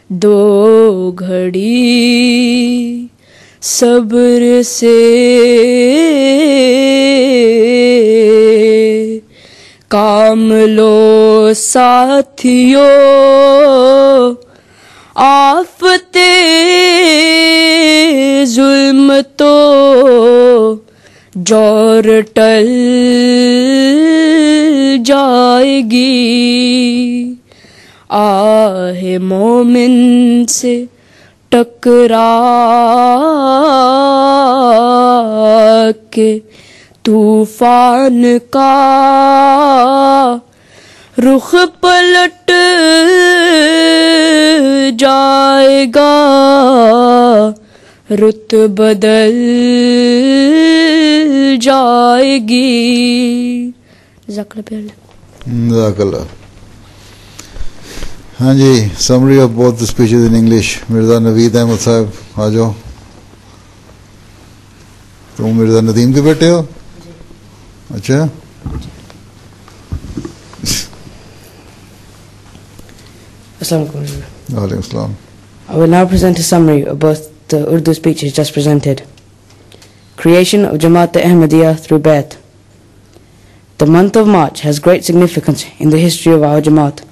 دو گھڑی صبر سے کام لو ساتھیو، آفت ظلم تو جور ٹل جائے گی، آہ مومن سے ٹکرا کے طوفان کا رخ پلٹ جائے گا، رت بدل جائے گی۔ جزاک اللہ۔ ہاں جی، summary of both speeches in English. Mirza Naveed Ahmad Sahib آ جاؤ۔ تم مرزا ندیم کے بیٹے ہو؟ اچھا، Assalamu alaikum. وعلیکم السلام۔ I will now present a summary of both the Urdu speeches just presented. Creation of Jamaat Ahmadiyya through Bai'at. The month of March has great significance in the history of our Jamaat.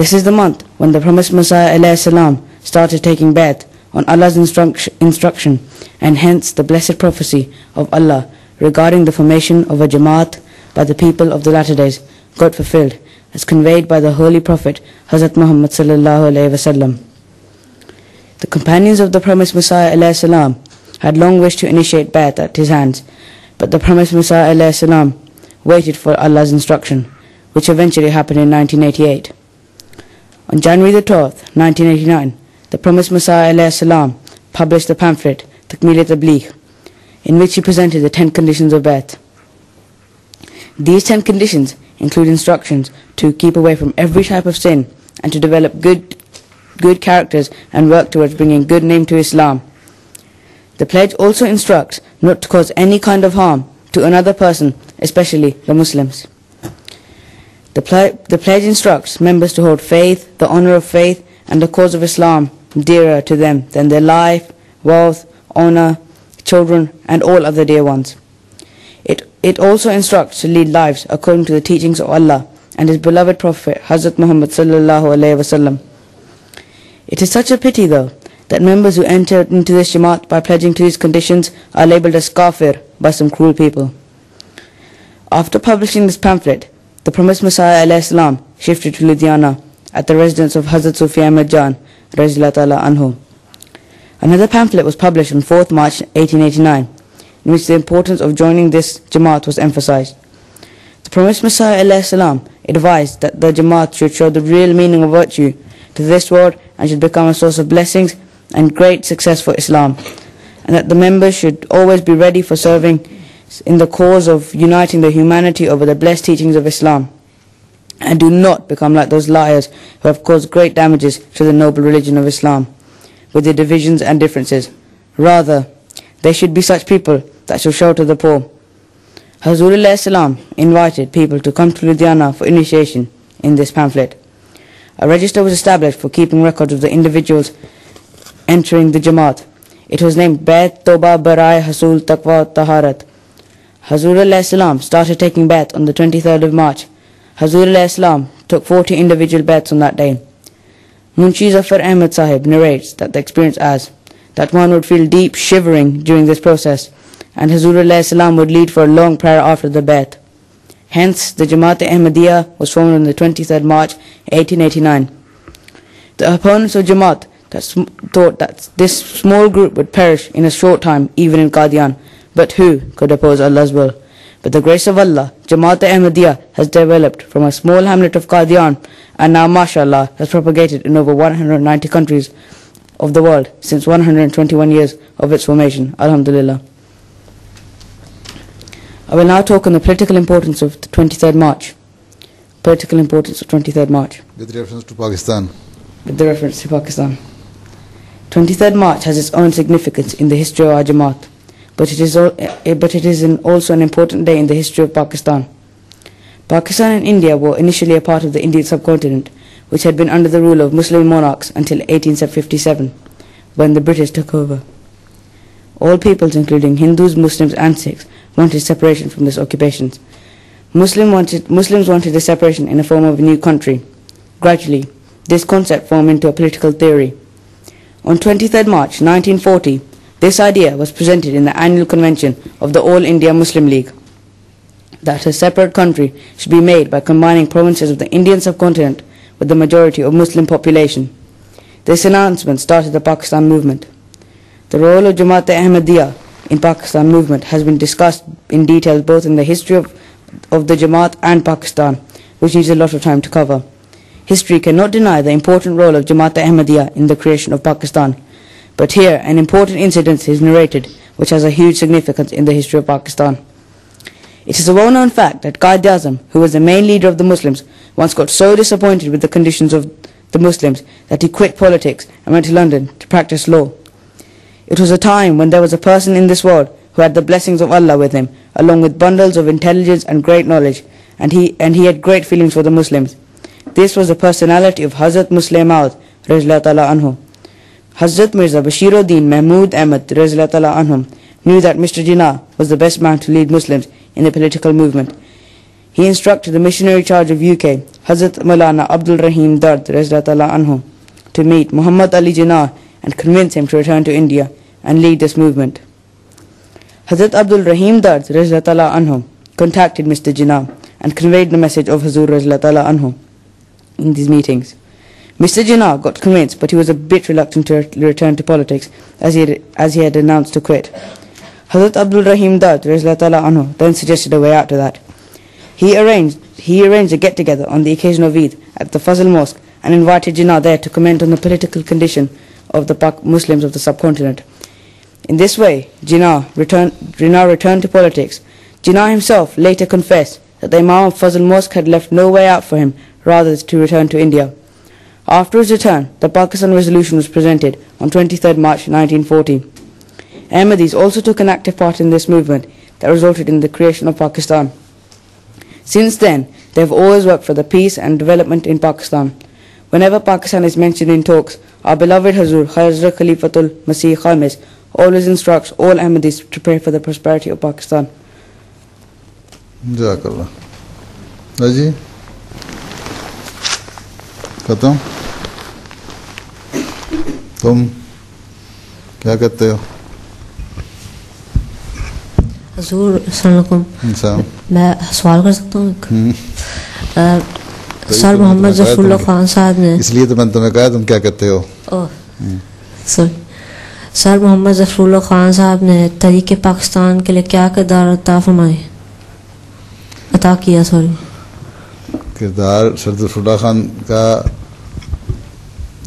This is the month when the promised Messiah alayhi salam started taking Bai'at on Allah's instruction, and hence the blessed prophecy of Allah regarding the formation of a Jamaat by the people of the latter days got fulfilled, as conveyed by the Holy Prophet Hazrat Muhammad sallallahu alayhi wasallam. The companions of the promised Messiah alayhi salam had long wished to initiate Bai'at at his hands, but the promised Messiah alayhi salam waited for Allah's instruction, which eventually happened in 1988. On January the 12th, 1989, the promised Messiah alayhi salam published the pamphlet Takmil Tabligh, in which he presented the 10 conditions of Bai'at. These 10 conditions include instructions to keep away from every type of sin and to develop good characters and work towards bringing good name to Islam. The pledge also instructs not to cause any kind of harm to another person, especially the Muslims. The pledge instructs members to hold faith, the honor of faith, and the cause of Islam dearer to them than their life, wealth, honor, children, and all other dear ones. It also instructs to lead lives according to the teachings of Allah and His beloved Prophet Hazrat Muhammad sallallahu alaihi wasallam. It is such a pity, though, that members who enter into this Jamaat by pledging to these conditions are labelled as kafir by some cruel people. After publishing this pamphlet, the promised Messiah alayhi salam shifted to Ludhiana at the residence of Hazrat Sufi Ahmad Jan radhiyallahu ta'ala anhu. Another pamphlet was published on 4th March 1889, in which the importance of joining this Jamaat was emphasized. The promised Messiah alayhi salam advised that the Jamaat should show the real meaning of virtue to this world and should become a source of blessings and great success for Islam, and that the members should always be ready for serving in the cause of uniting the humanity over the blessed teachings of Islam, and do not become like those liars who have caused great damages to the noble religion of Islam with their divisions and differences. Rather, they should be such people that shall show to the poor. Hazur alayhi salam invited people to come to Ludhiana for initiation in this pamphlet. A register was established for keeping records of the individuals entering the Jamaat. It was named Bai'at Toba Barai Hasul Taqwa Taharat. Hazur alayhi salam started taking Bai'at on the 23rd of March. Hazur alayhi salam took 40 individual Bai'ats on that day. Munshi Zafar Ahmad Sahib narrates that the experience as that one would feel deep shivering during this process, and Hazur alayhi salam would lead for a long prayer after the Bai'at. Hence, the Jamaat Ahmadiyya was formed on the 23rd March 1889. The opponents of Jamaat thought that this small group would perish in a short time, even in Qadian, but who could oppose Allah's will? With the grace of Allah, Jamaat Ahmadiyya has developed from a small hamlet of Qadian and now, mashallah, has propagated in over 190 countries of the world since 121 years of its formation. Alhamdulillah. I will now talk on the political importance of the 23rd March. Political importance of 23rd March. With reference to Pakistan. With the reference to Pakistan. 23rd March has its own significance in the history of our Jamaat, but it is also an important day in the history of Pakistan. Pakistan and India were initially a part of the Indian subcontinent, which had been under the rule of Muslim monarchs until 1857, when the British took over. All peoples, including Hindus, Muslims and Sikhs, wanted separation from this occupation. Muslims wanted a separation in the form of a new country. Gradually, this concept formed into a political theory. On 23rd March 1940, this idea was presented in the annual convention of the All India Muslim League, that a separate country should be made by combining provinces of the Indian subcontinent with the majority of Muslim population. This announcement started the Pakistan movement. The role of Jamaat-e-Ahmadiyya in Pakistan movement has been discussed in detail both in the history of the Jamaat and Pakistan, which needs a lot of time to cover. History cannot deny the important role of Jamaat-e-Ahmadiyya in the creation of Pakistan, but here an important incident is narrated which has a huge significance in the history of Pakistan. It is a well-known fact that Quaid-e-Azam, who was the main leader of the Muslims, once got so disappointed with the conditions of the Muslims that he quit politics and went to London to practice law. It was a time when there was a person in this world who had the blessings of Allah with him, along with bundles of intelligence and great knowledge, and he had great feelings for the Muslims. This was the personality of Hazrat Musleh Maud Radhiyallahu Ta'ala Anhu. Hazrat Mirza Bashiruddin Mahmud Ahmad Radhiyallahu Ta'ala Anhu knew that Mr. Jinnah was the best man to lead Muslims in the political movement. He instructed the missionary charge of UK, Hazrat Maulana Abdul Rahim Dard Radhiyallahu Ta'ala Anhu, to meet Muhammad Ali Jinnah and convince him to return to India and lead this movement. Hazrat Abdul Rahim Dard Radhiyallahu Ta'ala Anhu contacted Mr. Jinnah and conveyed the message of Hazur Radhiyallahu Ta'ala Anhu in these meetings. Mr. Jinnah got convinced, but he was a bit reluctant to return to politics as he had announced to quit. Hazrat Abdul Rahim Dard Radhiyallahu Ta'ala Anhu then suggested a way out to that. He arranged a get-together on the occasion of Eid at the Fazl Mosque and invited Jinnah there to comment on the political condition of the Muslims of the subcontinent. In this way, Jinnah returned to politics. Jinnah himself later confessed that the Imam of Fazl Mosque had left no way out for him rather to return to India. After his return, the Pakistan Resolution was presented on 23rd March 1940. Ahmadis also took an active part in this movement that resulted in the creation of Pakistan. Since then, they have always worked for the peace and development in Pakistan. Whenever Pakistan is mentioned in talks, our beloved Hazur Hazrat Khalifatul Masih Khamis always instructs all Ahmadis to pray for the prosperity of Pakistan. Jazakallah. Raji? ختم تم کیا کہتے ہو؟ حضور السلام علیکم. میں سوال کر سکتا ہوں؟ سر محمد ظفر اللہ خان صاحب نے, اس لیے تو میں نے تمہیں کہا تم کیا کہتے ہو. سوری. سر محمد ظفر اللہ خان صاحب نے تحریک پاکستان کے لیے کیا کردار عطا کیا؟ سوری. کردار سر ظفر اللہ خان کا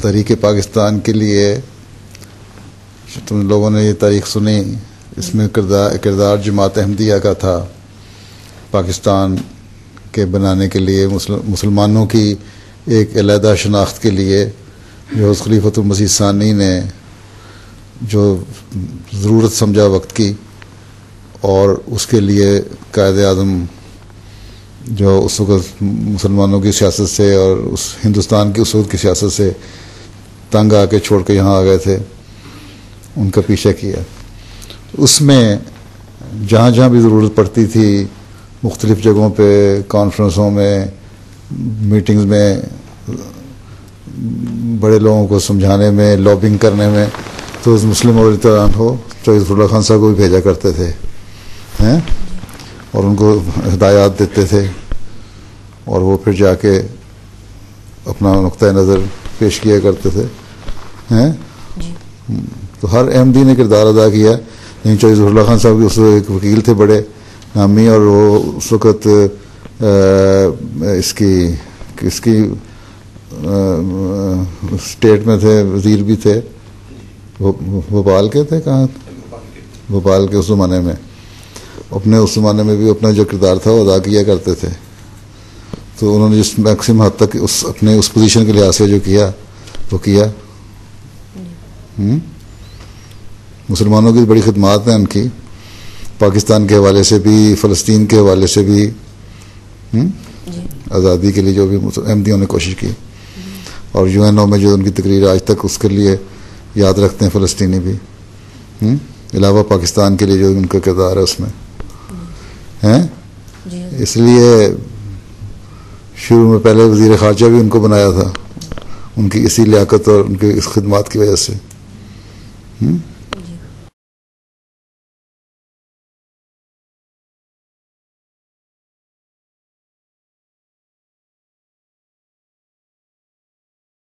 تحریک پاکستان کے لیے, تم لوگوں نے یہ تاریخ سنی, اس میں کردار جماعت احمدیہ کا تھا. پاکستان کے بنانے کے لیے, مسلمانوں کی ایک علیحدہ شناخت کے لیے جو خلیفۃ المسیح ثانی نے جو ضرورت سمجھا وقت کی, اور اس کے لیے قائد اعظم جو اس وقت مسلمانوں کی سیاست سے اور اس ہندوستان کی اس وقت کی سیاست سے تنگ آ کے چھوڑ کے یہاں آ گئے تھے, ان کا پیچھا کیا. اس میں جہاں جہاں بھی ضرورت پڑتی تھی, مختلف جگہوں پہ, کانفرنسوں میں, میٹنگز میں, بڑے لوگوں کو سمجھانے میں, لابنگ کرنے میں, تو مسلم اور اتحاد ہو چودھری ظفر اللہ خان صاحب کو بھی بھیجا کرتے تھے اور ان کو ہدایات دیتے تھے, اور وہ پھر جا کے اپنا نقطۂ نظر پیش کیا کرتے تھے. تو ہر احمدی نے کردار ادا کیا. لیکن چودھری ظفر اللہ خان صاحب اس ایک وکیل تھے بڑے نامی, اور وہ اس وقت اس کی اسٹیٹ میں تھے, وزیر بھی تھے, بھوپال کے تھے, کہاں بھوپال کے اس زمانے میں. اپنے اس زمانے میں بھی اپنا جو کردار تھا وہ ادا کیا کرتے تھے. تو انہوں نے جس میکسیمم حد تک اپنے اس پوزیشن کے لحاظ سے جو کیا وہ کیا. مسلمانوں کی بڑی خدمات ہیں ان کی, پاکستان کے حوالے سے بھی, فلسطین کے حوالے سے بھی, آزادی کے لیے جو بھی احمدیوں نے کوشش کی. اور UN میں جو ان کی تقریر آج تک اس کے لیے یاد رکھتے ہیں فلسطینی بھی، علاوہ پاکستان کے لیے جو ان کا کردار ہے اس میں ہیں. اس لیے شروع میں پہلے وزیر خارجہ بھی ان کو بنایا تھا، ان کی اسی لیاقت اور ان کی اس خدمات کی وجہ سے.